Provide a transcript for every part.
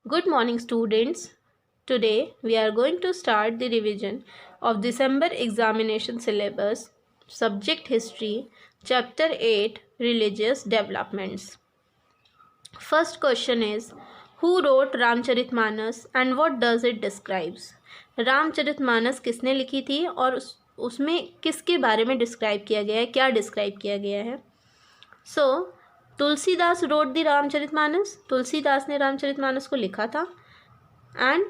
Good morning, students. Today we are going to start the revision of December examination syllabus, subject history, chapter 8, religious developments. First question is, who wrote Ramcharitmanas and what does it describes? Ramcharitmanas किसने लिखी थी और उसमें किसके बारे में describe किया गया है, क्या डिस्क्राइब किया गया है? सो तुलसीदास रोट द रामचरितमानस, तुलसीदास ने रामचरितमानस को लिखा था. And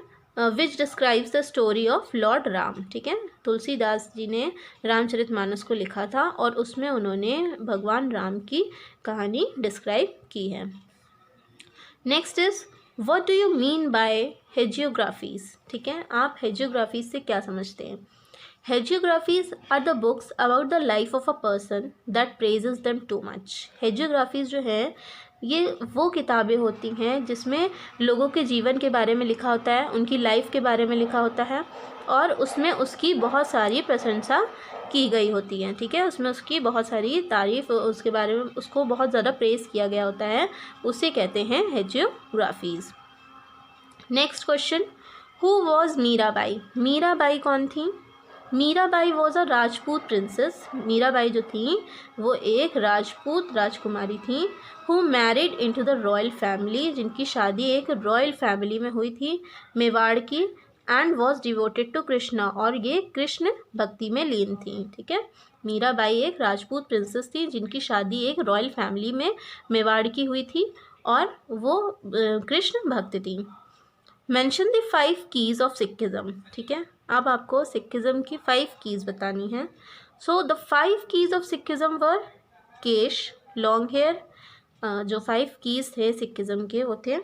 which describes the story of Lord Ram. ठीक है, तुलसीदास जी ने रामचरितमानस को लिखा था और उसमें उन्होंने भगवान राम की कहानी डिस्क्राइब की है. Next is, what do you mean by hagiographies. ठीक है, आप हेजियोग्राफीज से क्या समझते हैं? Hagiographies are the books about the life of a person that praises them too much. Hagiographies जो है ये वो किताबें होती हैं जिसमें लोगों के जीवन के बारे में लिखा होता है, उनकी लाइफ के बारे में लिखा होता है और उसमें उसकी बहुत सारी प्रशंसा की गई होती है. ठीक है, उसमें उसकी बहुत सारी तारीफ, उसके बारे में उसको बहुत ज़्यादा प्रेस किया गया होता है, उसे कहते हैं hagiographies. Next question, who was Mirabai. Mirabai कौन थी? Mirabai was a Rajput princess. Mirabai जो थी वो एक राजपूत राजकुमारी थी. Who married into the royal family, जिनकी शादी एक रॉयल फैमिली में हुई थी, मेवाड़ की. And was devoted to Krishna, और ये कृष्ण भक्ति में लीन थी. ठीक है, मीराबाई एक राजपूत प्रिंसेस थी जिनकी शादी एक रॉयल फैमिली में मेवाड़ की हुई थी और वो कृष्ण भक्त थी. Mention the 5 keys of Sikhism. ठीक है, अब आपको सिखिज़म की 5 कीज़ बतानी है. So the 5 keys of Sikhism were kesh, long hair. जो 5 कीज़ थे सिखिज़म के वो थे,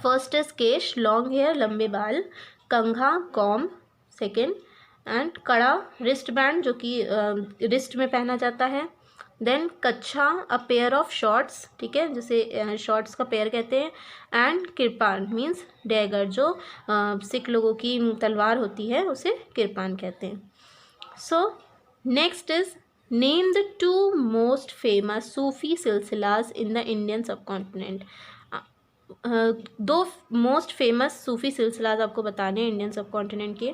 first is kesh, long hair, लंबे बाल. Kangha, comb. Second, and kara, wrist band, जो कि रिस्ट में पहना जाता है. देन कच्छा, अ पेयर ऑफ शॉर्ट्स. ठीक है, जिसे शॉर्ट्स का पेयर कहते हैं. एंड किरपान मीन्स डैगर, जो सिख लोगों की तलवार होती है उसे किरपान कहते हैं. So next is, name the 2 most famous Sufi silsilas in the Indian subcontinent. 2 most famous Sufi silsilas आपको बताने हैं इंडियन सब कॉन्टिनेंट के.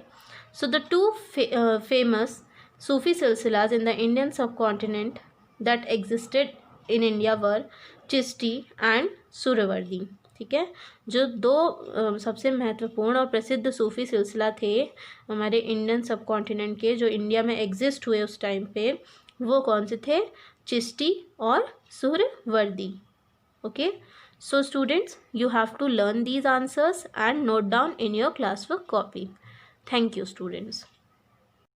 So the 2 famous Sufi silsilas in the Indian subcontinent that existed in India were Chishti and Suhrawardi. ठीक है, जो 2 सबसे महत्वपूर्ण और प्रसिद्ध सूफी सिलसिला थे हमारे इंडियन सब कॉन्टिनेंट के, जो इंडिया में एग्जिस्ट हुए उस टाइम पे, वो कौन से थे? चिश्ती और Suhrawardi. Okay, so students, you have to learn these answers and note down in your class work copy. Thank you students.